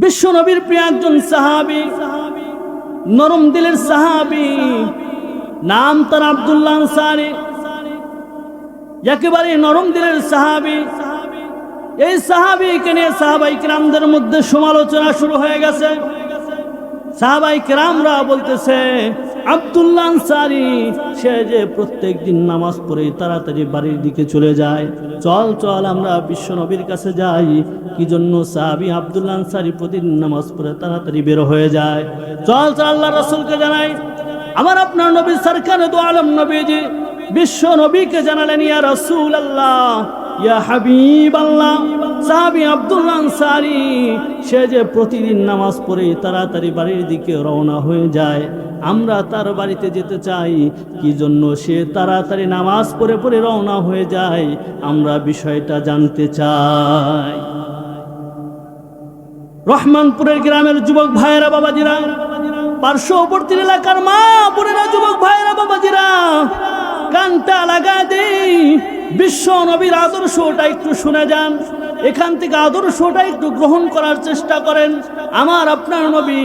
বিশ্ব নবীর প্রিয় একজন সাহাবী, নরম দিলের সাহাবী, নাম তার আব্দুল্লাহ আনসারী। একেবারে নরম দিলের সাহাবী। এই সাহাবীকে নিয়ে সাহাবায়ে কেরামদের মধ্যে সমালোচনা শুরু হয়ে গেছে। সাহাবায়ে কেরামরা বলতেছে, আব্দুল্লাহ আনসারী সে যে প্রত্যেক দিন নামাজ পড়ে তাড়াতাড়ি বাড়ির দিকে চলে যায়, চল চল আমরা বিশ্ব নবীর কাছে যাই। কি জন্য সাহাবী আব্দুল্লাহ আনসারী প্রতিদিন নামাজ পড়ে তাড়াতাড়ি বের হয়ে যায়? চল চল আল্লাহ রাসূলকে জানাই। আমার আপনার নবী সরকারে দু আলম নবীজি বিশ্ব নবীকে জানালেন, ইয়া রাসূলুল্লাহ, ইয়া হাবিবাল্লাহ, সাহাবী আব্দুল্লাহ আনসারী সে যে প্রতিদিন নামাজ পড়ে তাড়াতাড়ি বাড়ির দিকে রওনা হয়ে যায়, আমরা তার বাড়িতে যেতে চাই। কি জন্য সে তাড়াতাড়ি নামাজ পড়ে পড়ে রওনা হয়ে যায়, আমরা বিষয়টা জানতে চাই। রহমানপুরের গ্রামের যুবক ভাইয়েরা, বাবাজিরা, পার্শ্ববর্তী এলাকার মা বোনেরা, যুবক ভাইয়েরা, বাবাজিরা, কানটা লাগা দেই, বিশ্ব নবীর আদর্শটা একটু শুনে যান। এখান থেকে আদর্শটা একটু গ্রহণ করার চেষ্টা করেন। আমার আপনার নবী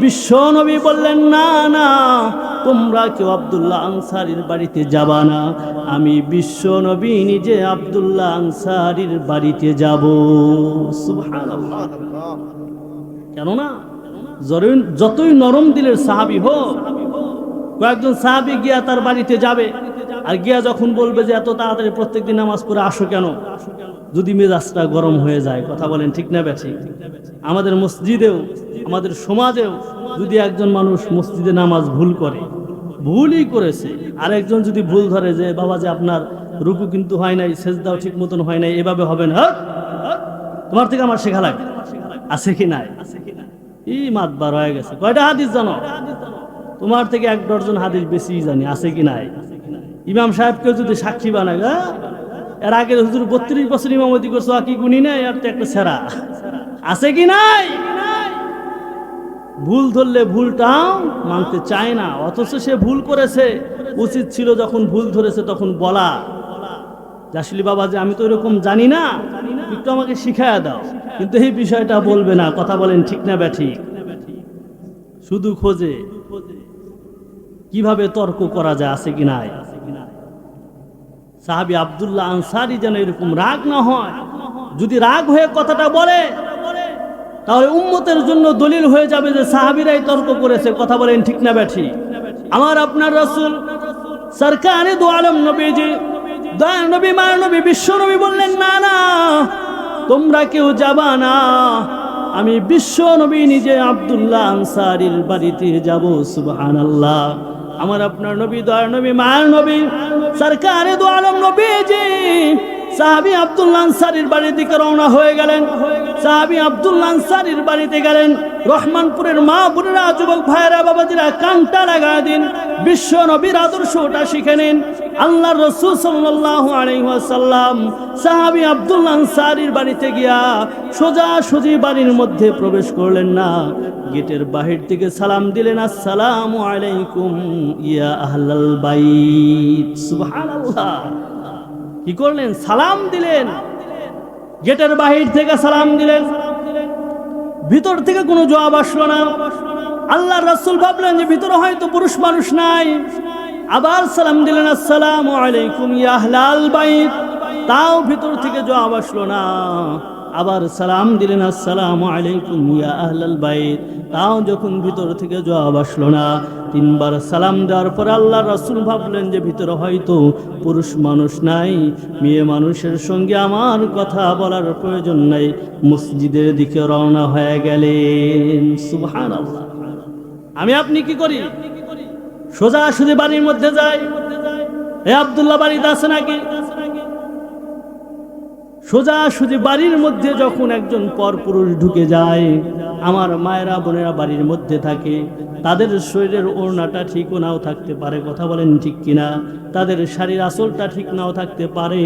বিশ্ব নবী বললেন, না না, তোমরা কেউ আব্দুল্লাহ আনসারীর বাড়িতে যাবা না, আমি বিশ্ব নবী নিজে আব্দুল্লাহ আনসারীর বাড়িতে যাব। সুবহানাল্লাহ। কেননা যতই নরম দিলের সাহাবী হোক, কয়েকজন সাহাবী গিয়া তার বাড়িতে যাবে, আর গিয়া যখন বলবে যে এত তাড়াতাড়ি প্রত্যেকদিন নামাজ পড়ে আসো কেন, যদি মেজাজটা গরম হয়ে যায়, কথা বলেন ঠিক না বেঠিক? আমাদের মসজিদেও, আমাদের সমাজেও যদি একজন মানুষ মসজিদে নামাজ ভুল করে, ভুলই করেছে, আর একজন যদি ভুল ধরে যে বাবা যে আপনার রুকু কিন্তু হয় নাই, সেজদাও ঠিক মতন হয় নাই, এভাবে হবে না, তোমার থেকে আমার শেখা লাগে, আছে কি নাই? এই মাতবার হয়ে গেছে। কয়টা হাদিস জানো? তোমার থেকে 1 ডজন হাদিস বেশি জানি, আছে কি নাই? ইমাম সাহেবকে যদি সাক্ষী বানায়, এর আগে হুজুর 32 বছর ইমামতি করছো, কি গুনি নাই, আর তো একটা সেরা, আছে কি নাই? ভুল ধরলে ভুলটাও মানতে চায় না, অথচ সে ভুল করেছে। উচিত ছিল যখন ভুল ধরেছে তখন বলা, আসলে বাবা যে আমি তো এরকম জানি না, একটু আমাকে শিখায়া দাও। কিন্তু এই বিষয়টা বলবে না, কথা বলেন ঠিক না ব্যাঠিক? শুধু খোঁজে কিভাবে তর্ক করা যায়, আছে কি নাই? সাহাবী আব্দুল্লাহ আনসারী যেন এরকম রাগ না হয়। যদি রাগ হয়ে কথাটা বলে, তাহলে উম্মতের জন্য দলিল হয়ে যাবে যে সাহাবীরাই তর্ক করেছে, কথা বলেন ঠিক না ব্যাঠিক? আমার আপনার রাসূল সরকারে দু আলম নবীজি, দয়ার নবী, মার নবী, বিশ্ব নবী বললেন, না না, তোমরা কেউ যাবা না, আমি বিশ্ব নবী নিজে আব্দুল্লাহ আনসারীর বাড়িতে যাব। সুবহানাল্লাহ। আমার আপনার নবী, দয়ার নবী, মায়ের নবী, সরকারে দু আলম নবীজি সাহাবী আব্দুল্লাহ আনসারীর বাড়ির দিকে রওনা হয়ে গেলেন। সাহাবী আব্দুল্লাহ আনসারীর বাড়িতে গেলেন। রহমানপুরের মা বোনেরা, যুবক ভাইয়েরা, বাবাজিরা, কানটা লাগা দিন, বিশ্ব নবীর আদর্শটা শিখে নিন। আল্লাহর রাসূল সাল্লাল্লাহু আলাইহি ওয়াসাল্লাম সাহাবী আব্দুল্লাহ আনসারীর বাড়িতে গিয়া সোজাসুজি বাড়ির মধ্যে প্রবেশ করলেন না, গেটের বাহির থেকে সালাম দিলেন, আসসালামু আলাইকুম ইয়া আহলাল বাইত। সুবহানাল্লাহ। কি করলেন? সালাম দিলেন। গেটের বাহির থেকে সালাম দিলেন, ভিতর থেকে কোনো জবাব আসলো না। আল্লাহর রাসূল ভাবলেন যে ভিতরে হয়তো পুরুষ মানুষ নাই, আবার সালাম দিলেন, আসসালামু আলাইকুম ইয়া আহলাল বাইত, তাও ভিতর থেকে জবাব আসলো না। আবার সালাম দিলেন, আসসালামু আলাইকুম ইয়া আহলাল বাইত, তাও যখন ভিতর থেকে জবাব আসলো না। 3 বার সালাম দেওয়ার পর আল্লাহর রাসূল ভাবলেন যে ভিতরে হয়তো পুরুষ মানুষ নাই, মেয়ে মানুষের সঙ্গে আমার কথা বলার প্রয়োজন নাই, মসজিদের দিকে রওনা হয়ে গেলেন। সুবহানাল্লাহ। আমি আপনি কি করি? সোজাসুজি বাড়ির মধ্যে যাই, এ আব্দুল্লাহ বাড়িতে আছে নাকি? সোজাসুজি বাড়ির মধ্যে যখন একজন পরপুরুষ ঢুকে যায়, আমার মায়েরা বোনেরা বাড়ির মধ্যে থাকে, তাদের শরীরের ওড়নাটা ঠিকও নাও থাকতে পারে, কথা বলেন ঠিক কিনা? তাদের শাড়ির আঁচলটা ঠিক নাও থাকতে পারে।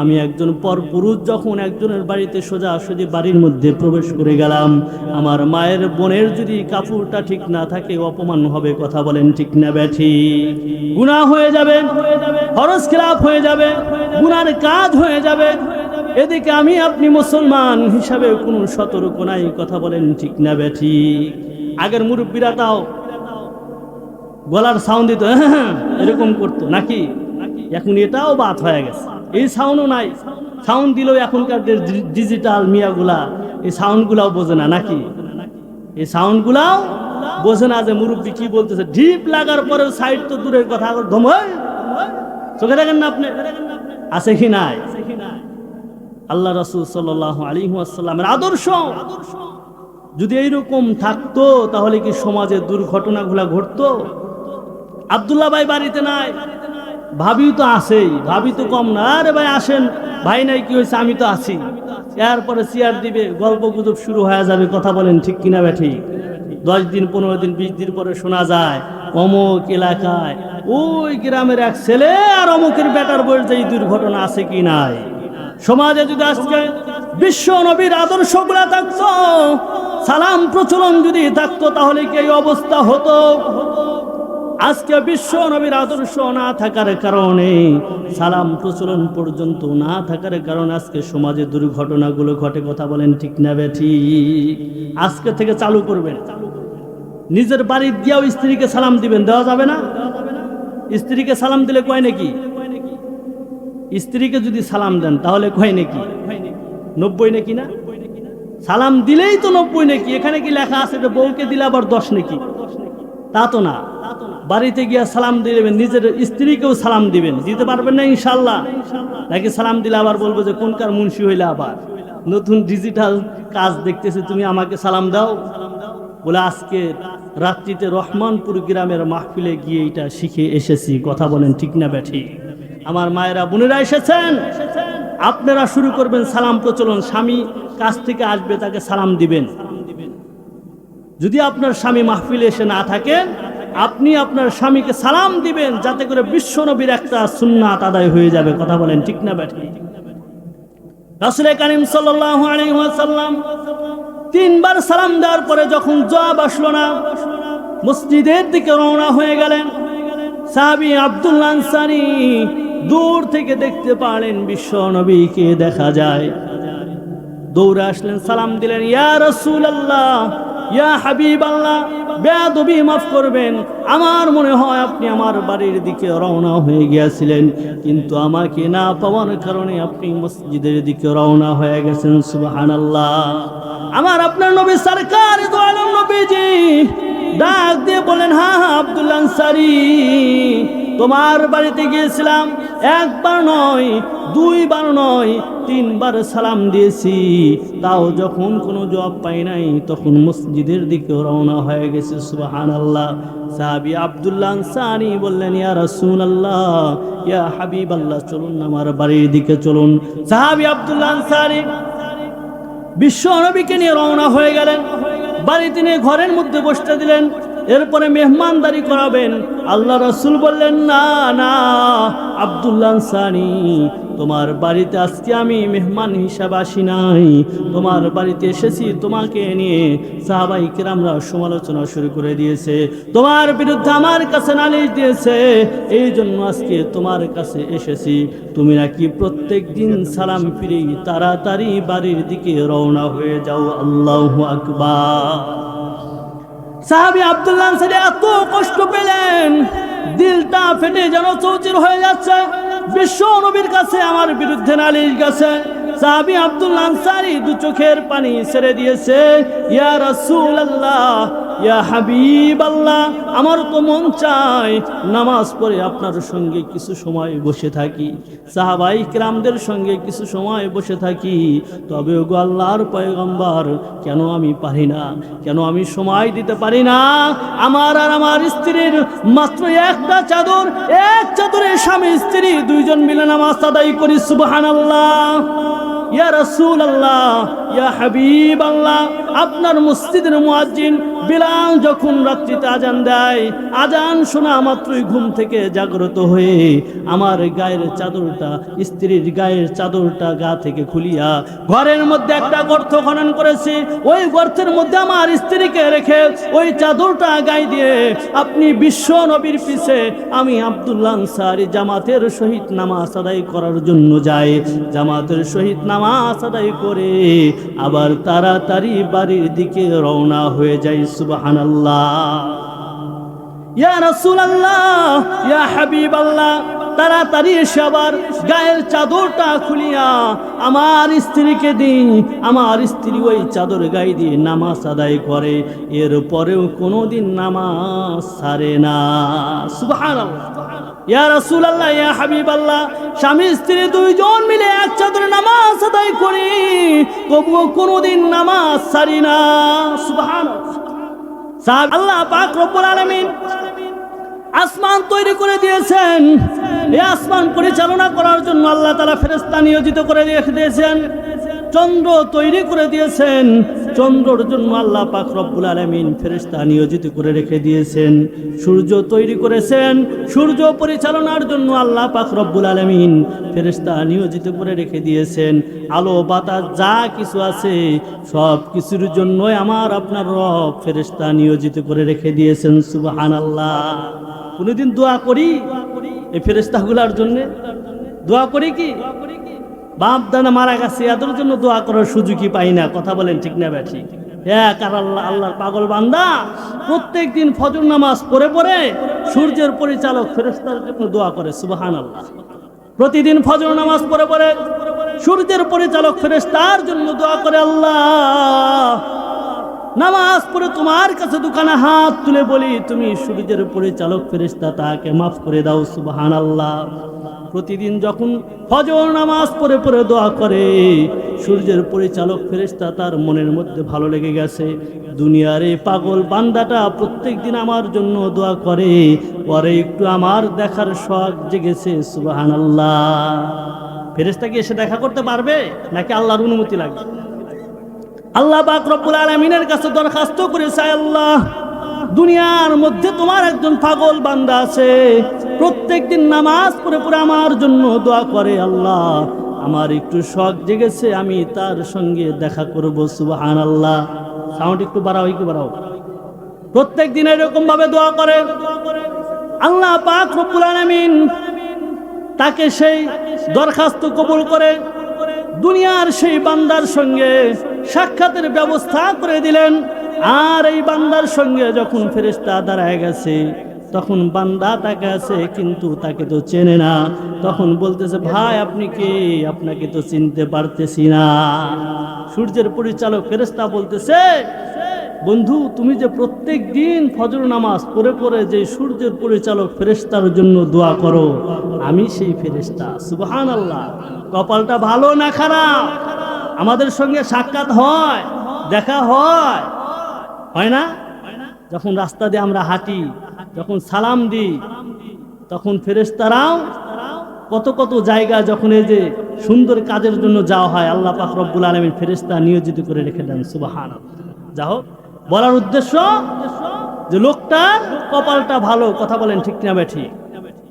আমি একজন পরপুরুষ যখন একজনের বাড়িতে সোজাসুজি বাড়ির মধ্যে প্রবেশ করে গেলাম, আমার মায়ের বোনের যদি কাপড়টা ঠিক না থাকে অপমান হবে, কথা বলেন ঠিক না ব্যাঠিক? গুনাহ হয়ে যাবে, ফরজ খেলাফ হয়ে যাবে, গুনার কাজ হয়ে যাবে। এদিকে আমি আপনি মুসলমান হিসাবে কোনো সতর্ক নাই। কথা বলেন ঠিক না বেঠিক? আগের মুরব্বীরা তাও গলার সাউন্ড দিত, এরকম করতো নাকি? এখন এটাও বাদ হয়ে গেছে, এই সাউন্ডও নাই। সাউন্ড দিলেও এখনকার ডিজিটাল মিয়াগুলা এই সাউন্ডগুলাও বোঝে না নাকি? এই সাউন্ডগুলাও বোঝে না যে মুরব্বী কি বলতেছে। ডিপ লাগার পরেও সাইড তো দূরের কথা, চোখে দেখেন না আপনি? আছে কি নাই? আল্লাহ রাসূল সাল্লাল্লাহু আলাইহি ওয়াসাল্লামের আদর্শ যদি এইরকম থাকতো তাহলে কি সমাজে দুর্ঘটনাগুলা ঘটতো? আব্দুল্লাহ ভাই বাড়িতে নাই, ভাবি তো আছেই, ভাবি তো কম না। আরে ভাই আসেন, ভাই নাই কি হয়েছে, আমি তো আছি। এরপরে চেয়ার দিবে, গল্প গুজব শুরু হয়ে যাবে। কথা বলেন ঠিক কিনা বেঠিক? 10 দিন 15 দিন 20 দিন পরে শোনা যায় অমুক এলাকায় ওই গ্রামের এক ছেলে আর অমুকের বেটার বয়স যে দুর্ঘটনা আছে কি নাই। সমাজে যদি আজকে বিশ্ব নবীর আদর্শগুলা থাকতো, সালাম প্রচলন যদি থাকতো, তাহলে কি এই অবস্থা হতো? আজকে বিশ্ব নবীর আদর্শ না থাকার কারণে, সালাম প্রচলন পর্যন্ত না থাকার কারণে আজকে সমাজে দুর্ঘটনাগুলো ঘটে। কথা বলেন ঠিক না বেঠিক? আজকে থেকে চালু করবেন। নিজের বাড়ির গিয়েও স্ত্রীকে সালাম দিবেন, দেওয়া যাবে না? স্ত্রীকে সালাম দিলে কয় নাকি? স্ত্রীকে যদি সালাম দেন তাহলে কয় নাকি? 90 নাকি না? সালাম দিলেই তো 90 নাকি। এখানে কি লেখা আছে যে বউকে দিলে আবার 10 নাকি? তা তো না। বাড়িতে গিয়ে সালাম দিবেন, নিজের স্ত্রীকেও সালাম দিবেন। দিতে পারবেন না ইনশাল্লাহ? নাকি সালাম দিলে আবার বলবো যে কোনকার মুন্সি হইলে আবার নতুন ডিজিটাল কাজ দেখতেছে, তুমি আমাকে সালাম দাও বলে। আজকে রাত্রিতে রহমানপুর গ্রামের মাহফিলে গিয়ে এটা শিখে এসেছি। কথা বলেন ঠিক না বেঠিক? আমার মায়েরা বোনেরা এসেছেন, আপনারা শুরু করবেন সালাম প্রচলন। স্বামী কাছ থেকে আসবে, তাকে সালাম দিবেন। যদি আপনার স্বামী মাহফিলে এসে না থাকেন, আপনি আপনার স্বামীকে সালাম দিবেন, যাতে করে বিশ্ব নবীর একটা সুন্নাত আদায় হয়ে যাবে। কথা বলেন ঠিক না বেঠিক? রাসূল কারীম সাল্লাল্লাহু আলাইহি ওয়াসাল্লাম 3 বার সালাম দেওয়ার পরে যখন জবাব আসলো না, মসজিদের দিকে রওনা হয়ে গেলেন। সাহাবী আব্দুল্লাহ আনসারী দূর থেকে দেখতে পারলেন বিশ্ব নবীকে দেখা যায়, দৌড়ে আসলেন, সালাম দিলেন, ইয়া রাসূলুল্লাহ, ইয়া হাবিবাল্লাহ, বেয়াদবি মাফ করবেন, আমার মনে হয় আপনি আমার বাড়ির দিকে রওনা হয়ে গিয়েছিলেন, কিন্তু আমাকে না পাওয়ার কারণে আপনি মসজিদের দিকে রওনা হয়ে গেছেন। সুবহানাল্লাহ। আমার আপনার নবী সরকার দু আলম নবীজি ডাক দিয়ে বলেন, হ্যাঁ হ্যাঁ আব্দুল্লাহ আনসারী, তোমার বাড়িতে গিয়েছিলাম, 1 বার নয়, 2 বার নয়, 3 বার সালাম দিয়েছি, তাও যখন কোনো জবাব পাই নাই তখন মসজিদের দিকে রওনা হয়ে গেছে। সুবহানাল্লাহ। সাহাবী আব্দুল্লাহ আনসারী বললেন, ইয়া রাসূলুল্লাহ, ইয়া হাবিবাল্লাহ, চলুন আমার বাড়ির দিকে চলুন। সাহাবী আব্দুল্লাহ আনসারী বিশ্ব নবীকে নিয়ে রওনা হয়ে গেলেন। বাড়িতে নিয়ে ঘরের মধ্যে বসতে দিলেন, এরপরে মেহমানদারি করাবেন। আল্লাহ রাসূল বললেন, না না আব্দুল্লাহ আনসারী, তোমার বাড়িতে আজকে আমি মেহমান হিসাবে আসি নাই, তোমার বাড়িতে এসেছি তোমাকে নিয়ে। সাহাবায়ে কেরামরা সমালোচনা শুরু করে দিয়েছে, তোমার বিরুদ্ধে আমার কাছে নালিশ দিয়েছে, এই জন্য আজকে তোমার কাছে এসেছি। তুমি নাকি প্রত্যেক দিন সালাম ফিরেই তাড়াতাড়ি বাড়ির দিকে রওনা হয়ে যাও। আল্লাহু আকবার। সাহাবী আব্দুল্লাহ আনসারী এত কষ্ট পেলেন, দিলটা ফেটে যেন চৌচির হয়ে যাচ্ছে। বিশ্ব নবীর কাছে আমার বিরুদ্ধে নালিশ গেছে। সাহাবী আব্দুল্লাহ আনসারী 2 চোখের পানি ছেড়ে দিয়েছে, ইয়া রাসূলুল্লাহ, ইয়া হাবিবাল্লাহ, আমার তো মন চায় নামাজ পড়ে আপনার সঙ্গে কিছু সময় বসে থাকি, সাহাবায়ে কেরামদের সঙ্গে কিছু সময় বসে থাকি, তবে ওগো আল্লাহর পয়গম্বর, কেন আমি পারি না, কেন আমি সময় দিতে পারি না? আমার আর আমার স্ত্রীর মাত্র একটা চাদর, এক চাদরে স্বামী স্ত্রী 2 জন মিলে নামাজ আদায় করি। সুবহানাল্লাহ। ইয়া রাসূলুল্লাহ, ইয়া হাবিবাল্লাহ, আপনার মসজিদের মুয়াজ্জিন বিলাল যখন রাত্রিতে আজান দেয়, আজান শোনা মাত্রই ঘুম থেকে জাগ্রত হয়ে আমার গায়ের চাদরটা, স্ত্রীর গায়ের চাদরটা গা থেকে খুলিয়া ঘরের মধ্যে একটা গর্ত খনন করেছি, ওই গর্তের মধ্যে আমার স্ত্রীকে রেখে ওই চাদরটা গায়ে দিয়ে আপনি বিশ্ব নবীর পিছে আমি আব্দুল্লাহ আনসারী জামাতের সহিত নামাজ আদায় করার জন্য যাই। জামাতের সহিত নামাজ নামাজ আদায় করে আবার তাড়াতাড়ি বাড়ির দিকে রওনা হয়ে যায়। সুবহানাল্লাহ। ইয়া রাসূলুল্লাহ, ইয়া হাবিবাল্লাহ, তাড়াতাড়ি এসে আবার গায়ের চাদরটা খুলিয়া আমার স্ত্রীকে দিই। আমার স্ত্রী ওই চাদর গায়ে দিয়ে নামাজ আদায় করে, এরপরেও কোনোদিন নামাজ ছাড়ে না। সুবহানাল্লাহ। ইয়া রাসূলুল্লাহ, ইয়া হাবিবাল্লাহ, স্বামী স্ত্রী দুইজন মিলে এক চাদরে নামাজ আদায় করি, তবুও কোনোদিন নামাজ ছাড়ি না। সুবহানাল্লাহ। আল্লাহ পাক রব্বুল আলামিন আসমান তৈরি করে দিয়েছেন। এই আসমান পরিচালনা করার জন্য আল্লাহ তাআলা ফেরেশতা নিয়োজিত করে দিয়েছেন। চন্দ্র তৈরি করে দিয়েছেন, চন্দ্রের জন্য আল্লাহ পাক রব্বুল আলামিন ফেরেশতা নিয়োজিত করে রেখে দিয়েছেন। সূর্য তৈরি করেছেন, সূর্য পরিচালনার জন্য আল্লাহ পাক রব্বুল আলামিন ফেরেশতা নিয়োজিত করে রেখে দিয়েছেন। আলো বাতাস যা কিছু আছে সব কিছুর জন্যই আমার আপনার রব ফেরেশতা নিয়োজিত করে রেখে দিয়েছেন। সুবহানাল্লাহ। কোনদিন দোয়া করি এই ফেরেশতাগুলোর জন্য? দোয়া করি কি? বাপ দাদা মারা গেছে এদের জন্য দোয়া করার সুযোগই পাই না। কথা বলেন ঠিক না ব্যাঠি? এক আর আল্লাহর পাগল বান্দা প্রত্যেক দিন ফজর নামাজ পড়ে পড়ে সূর্যের পরিচালক ফেরেশতার জন্য দোয়া করে। সুবহানাল্লাহ। প্রতিদিন ফজর নামাজ পড়ে পড়ে সূর্যের পরিচালক ফেরেশতার জন্য দোয়া করে। আল্লাহ, নামাজ পড়ে তোমার কাছে দুখানা হাত তুলে বলি, তুমি সূর্যের পরিচালক ফেরেশতা, তাকে মাফ করে দাও। সুবহানাল্লাহ। প্রতিদিন যখন ফজর নামাজ পড়ে পড়ে দোয়া করে, সূর্যের পরিচালক ফেরেশতা তার মনের মধ্যে ভালো লেগে গেছে, দুনিয়ার এই পাগল বান্দাটা প্রত্যেক দিন আমার জন্য দোয়া করে, পরে একটু আমার দেখার শখ জেগেছে। সুবহানাল্লাহ। ফেরেশতা কি এসে দেখা করতে পারবে নাকি আল্লাহর অনুমতি লাগবে? আল্লাহ পাক রব্বুল আলামিনের কাছে দরখাস্ত করেছে, আল্লাহ, দুনিয়ার মধ্যে তোমার একজন পাগল বান্দা আছে, প্রত্যেকদিন নামাজ পড়ে পড়ে আমার জন্য দোয়া করে। আল্লাহ, আমার একটু শখ জেগেছে, আমি তার সঙ্গে দেখা করব। সুবহানাল্লাহ। সাউন্ড একটু বাড়াও, একটু বাড়াও। প্রত্যেক দিন এরকম ভাবে দোয়া করে। আল্লাহ পাক রব্বুল আলামিন তাকে সেই দরখাস্ত কবুল করে দুনিয়ার সেই বান্দার সঙ্গে সাক্ষাতের ব্যবস্থা করে দিলেন। আর এই বান্দার সঙ্গে যখন ফেরেশতা দাঁড়ায় গেছে, তখন বান্দা তাকে আছে কিন্তু তাকে তো চেনে না। তখন বলতেছে, ভাই আপনি কে? আপনাকে তো চিনতে পারতেছি না। সূর্যের পরিচালক ফেরেশতা বলতেছে, বন্ধু, তুমি যে প্রত্যেক দিন ফজর নামাজ পড়ে পড়ে যে সূর্যের পরিচালক ফেরেশতার জন্য দোয়া করো, আমি সেই ফেরেশতা। সুবহানাল্লাহ। কপালটা ভালো না খারাপ? আমাদের সঙ্গে সাক্ষাৎ হয়, দেখা হয়, হয় না? যখন রাস্তা দিয়ে আমরা হাঁটি, যখন সালাম দিই, তখন ফেরেশতারাও কত কত জায়গা যখন এই যে সুন্দর কাজের জন্য যাওয়া হয়, আল্লাহ পাক রব্বুল আলামিন ফেরেশতা নিয়োজিত করে রেখে দেন। সুবহানাল্লাহ। যা হোক, বলার উদ্দেশ্য যে লোকটার কপালটা ভালো। কথা বলেন ঠিক না বেঠি?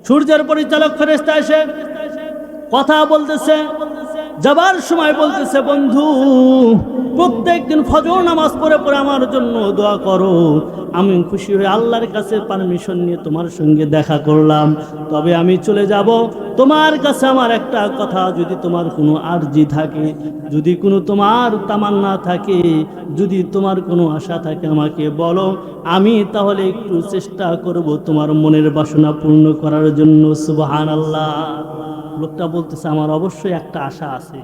সূর্যের পরিচালক ফেরেশতা এসে কথা বলতেছে, যাবার সময় বলতেছে, বন্ধু, প্রত্যেক দিন ফজর নামাজ পড়ে পড়ে আমার জন্য দোয়া করো, আমি খুশি হয়ে আল্লাহর কাছে পারমিশন নিয়ে তোমার সঙ্গে দেখা করলাম, তবে আমি চলে যাব। তোমার কাছে আমার একটা কথা, যদি তোমার কোনো আরজি থাকে, যদি কোনো তোমার তামান্না থাকে, যদি তোমার কোনো আশা থাকে, আমাকে বলো, আমি তাহলে একটু চেষ্টা করব তোমার মনের বাসনা পূর্ণ করার জন্য। সুবহানাল্লাহ। লোকটা বলতেছে, আমার অবশ্যই একটা আশা আছে,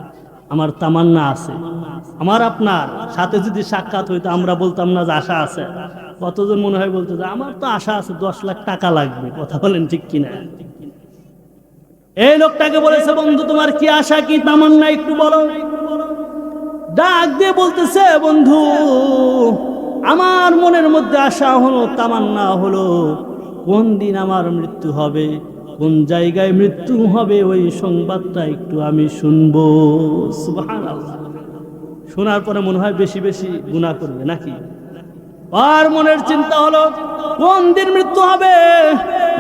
আমার তামান্না আছে। আমার আপনার সাথে যদি সাক্ষাৎ হইতো আমরা বলতাম না যে আশা আছে? কতজন মনে হয় বলতো যে আমার তো আশা আছে, 10 লাখ টাকা লাগবে। কথা বলেন ঠিক কিনা? এই লোকটাকে বলেছে, বন্ধু, তোমার কি আশা, কি তামান্না একটু বলো। ডাক দিয়ে বলতেছে, বন্ধু, আমার মনের মধ্যে আশা হলো, তামান্না হলো, কোন দিন আমার মৃত্যু হবে, কোন জায়গায় মৃত্যু হবে, ওই সংবাদটা একটু আমি শুনবো। সুবহানাল্লাহ। শোনার পরে মনে হয় বেশি বেশি গুনাহ করবে নাকি? আর মনের চিন্তা হলো, কোন দিন মৃত্যু হবে,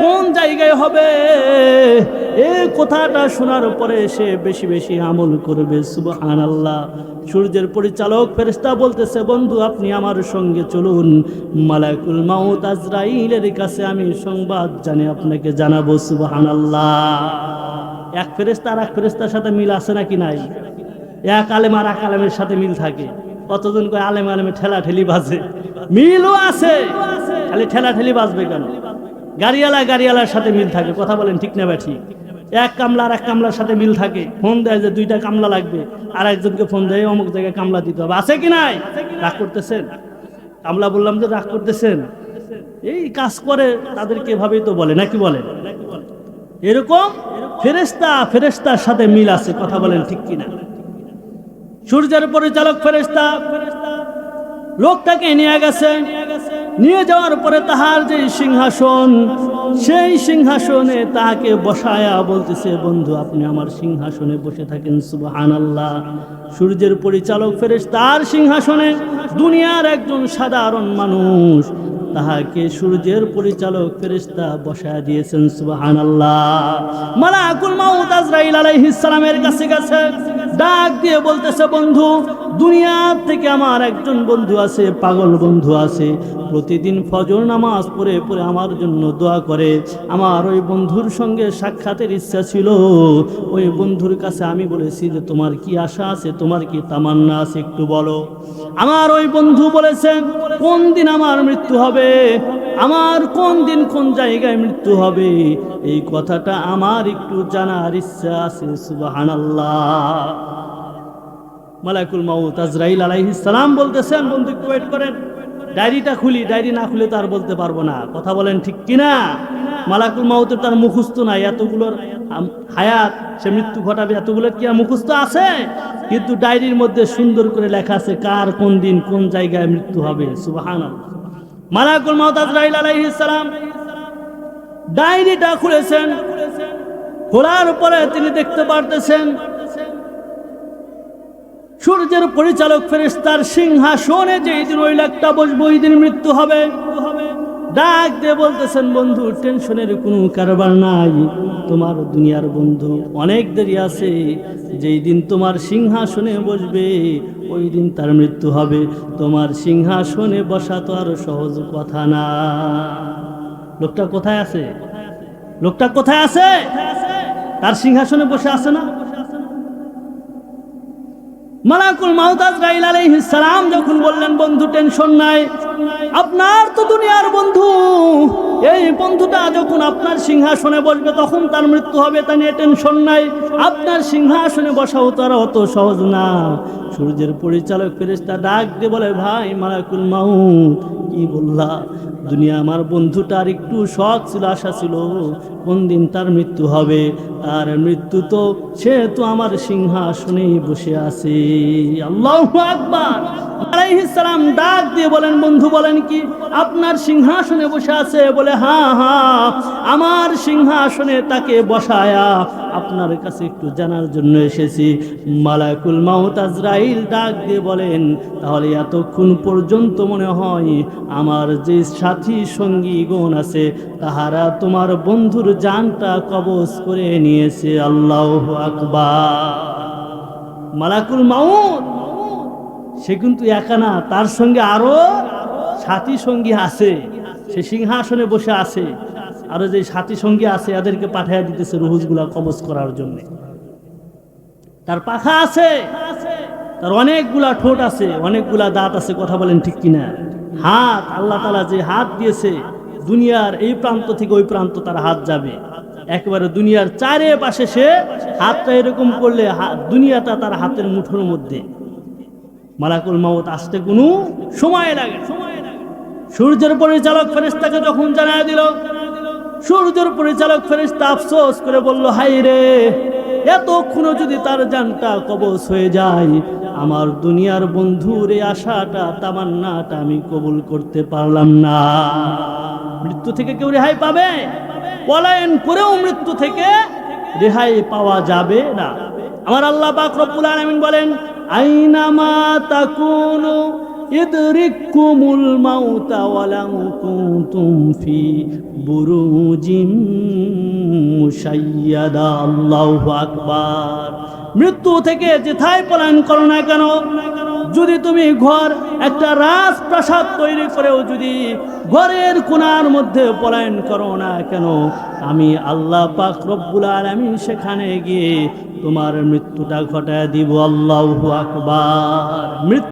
কোন জায়গায় হবে, এই কথাটা শোনার পরে সে বেশি বেশি আমল করবে। সুবহানাল্লাহ। সূর্যের পরিচালক ফেরেশতা বলতেছে, বন্ধু, আপনি আমার সঙ্গে চলুন, মালাকুল মাউত আজরাইলের কাছে আমি সংবাদ জানি আপনাকে জানাবো। সুবহানাল্লাহ। এক ফেরেশতা আর এক ফেরেশতার সাথে মিল আছে নাকি নাই? এক আলেম আর এক আলেমের সাথে মিল থাকে। কতজন কয় আলেম আলেমে ঠেলা ঠেলি বাজে, মিলও আছে, খালি ঠেলা ঠেলি বাজবে কেন? গাড়িওয়ালার সাথে মিল থাকে, কথা বলেন ঠিক না ব্যাঠি? এক কামলা আর এক কামলার সাথে মিল থাকে, ফোন দেয় যে 2টা কামলা লাগবে, আর একজনকে ফোন দেয় অমুক জায়গায় কামলা দিতে হবে, আছে কি নাই? রাগ করতেছেন? কামলা বললাম যে রাগ করতেছেন? এই কাজ করে তাদেরকে এভাবেই তো বলে, নাকি বলে? এরকম ফেরেশতার সাথে মিল আছে, কথা বলেন ঠিক কিনা? সূর্যের পরিচালক ফেরেশতা লোকটাকে নিয়ে গেছে, নিয়ে যাওয়ার পরে তাহার যে সিংহাসন, সেই সিংহাসনে তাকে বসায়া বলতেছে, বন্ধু আপনি আমার সিংহাসনে বসে থাকেন। সুবহানাল্লাহ। সূর্যের পরিচালক ফেরেশতার সিংহাসনে দুনিয়ার একজন সাধারণ মানুষ, তাহাকে সূর্যের পরিচালক ফেরেশতা বসায়া দিয়েছেন। সুবহানাল্লাহ। মালাকুল মাউত আজরাইল আলাইহিস সালামের কাছে গেছে, ডাক দিয়ে বলতেছে, বন্ধু দুনিয়া থেকে আমার একজন বন্ধু আছে, পাগল বন্ধু আছে, প্রতিদিন ফজর নামাজ পড়ে পড়ে আমার জন্য দোয়া করে। আমার ওই বন্ধুর সঙ্গে সাক্ষাতের ইচ্ছা ছিল। ওই বন্ধুর কাছে আমি বলেছি যে তোমার কি আশা আছে, তোমার কি তামান্না আছে, একটু বলো। আমার ওই বন্ধু বলেছে, কোন দিন আমার মৃত্যু হবে, আমার কোন দিন কোন জায়গায় মৃত্যু হবে, এই কথাটা আমার একটু জানার ইচ্ছা আছে। সুবহানাল্লাহ। মালাকুল মাউত আজরাইল আলাইহিস সালাম বলতেছেন, বন্ধু একটু ওয়েট করেন, ডায়েরিটা খুলি, ডায়েরি না খুলে তো আর বলতে পারবো না, কথা বলেন ঠিক কিনা? মালাকুল মাউতের তার মুখস্থ নাই, এতগুলোর হায়াত সে মৃত্যু ঘটাবে, এতগুলোর কি আর মুখস্থ আছে? কিন্তু ডায়েরির মধ্যে সুন্দর করে লেখা আছে কার কোন দিন কোন জায়গায় মৃত্যু হবে। সুবহানাল্লাহ। মালাকুল মাউত আজরাইল আলাইহিস সালাম ডায়েরিটা খুলেছেন, খোলার পরে তিনি দেখতে পারতেছেন সূর্যের পরিচালক ফেরেশতার সিংহাসনে যেই দিন ওই লোকটা বসবে, ওই দিন মৃত্যু হবে। ডাক দিয়ে বলতেছেন, বন্ধু টেনশনের কোনো কারবার নাই, তোমার দুনিয়ার বন্ধু অনেক দেরি আছে, যেই দিন তোমার সিংহাসনে বসবে ওই দিন তার মৃত্যু হবে। তোমার সিংহাসনে বসা তো আর সহজ কথা না। লোকটা কোথায় আছে? লোকটা কোথায় আছে? তার সিংহাসনে বসে আছে না? মালাকুল মাউত আজরাইল আলাইহিস সালাম যখন বললেন, বন্ধু টেনশন নাই, আপনার তো দুনিয়ার বন্ধু, এই বন্ধুটা যখন আপনার সিংহাসনে বসবে তখন তার মৃত্যু হবে, তা নিয়ে টেনশন নাই, আপনার সিংহাসনে বসাও তার অত সহজ না। সূর্যের পরিচালক ফেরেশতা ডাক দিয়ে বলে, ভাই মালাকুল মাউত কি বললা? দুনিয়া আমার বন্ধুটার একটু শখ ছিল, আশা ছিল কোন দিন তার মৃত্যু হবে, আর মৃত্যু তো সে তো আমার সিংহাসনেই বসে আছে। আল্লাহু আকবার। আলাইহিস সালাম ডাক দিয়ে বলেন, বন্ধু বলেন কি আপনার সিংহাসনে বসে আছে? বলে, হ্যাঁ হ্যাঁ, আমার সিংহাসনে তাকে বসায়া আপনার কাছে একটু জানার জন্য এসেছি। মালাকুল মাউত আজরাইল ডাক দিয়ে বলেন, তাহলে এতক্ষণ পর্যন্ত মনে হয় আমার যে সাথী সঙ্গীগণ আছে তাহারা তোমার বন্ধুর জানটা কবজ করে নিয়েছে। আল্লাহু আকবার। মালাকুল মাউত সে কিন্তু একা না, তার সঙ্গে আরো সাথী সঙ্গী আছে, সে সিংহাসনে বসে আছে, আরো যে সাথী সঙ্গী আছে এদেরকে পাঠিয়ে দিতেছে রুহুগুলা কবজ করার জন্য। তার পাখা আছে, তার অনেকগুলা ঠোঁট আছে, অনেকগুলা দাঁত আছে, কথা বলেন ঠিক কিনা? হাত, আল্লাহ তাআলা যে হাত দিয়েছে, দুনিয়ার এই প্রান্ত থেকে ওই প্রান্ত তার হাত যাবে, একেবারে দুনিয়ার চারিপাশে সে হাতটা এরকম করলে দুনিয়াটা তার হাতের মুঠোর মধ্যে। মালাকুল মাউত আসতে কোনো সময় লাগে। সূর্যের পরিচালক ফেরেশতাকে যখন জানায় দিল, সূর্যের পরিচালক ফেরেশতা আফসোস করে বলল, হাই রে, এতক্ষণ যদি তার জানটা কবজ হয়ে যায়, আমার দুনিয়ার বন্ধুর এই আশাটা তামান্নাটা আমি কবুল করতে পারলাম না। মৃত্যু থেকে কেউ রেহাই পাবে? পলায়ন করেও মৃত্যু থেকে রেহাই পাওয়া যাবে না। আমার আল্লাহ পাক রব্বুল আলামিন বলেন, আইনামা তাকুনু ইদরিকুমুল মাউতা ওয়ালাউ কুনতুম ফি বুরুজিম মুশাইয়াদা। আল্লাহু আকবার। মৃত্যু থেকে যেথায় পলায়ন করো না কেন, যদি তুমি ঘর একটা রাজপ্রাসাদ তৈরি করেও যদি ঘরের কোণার মধ্যে পলায়ন করো না কেন, আমি আল্লাহ পাক রব্বুল আলামিন সেখানে গিয়ে তোমার মৃত্যুটা ঘটায় দিব। আল্লাহু আকবার।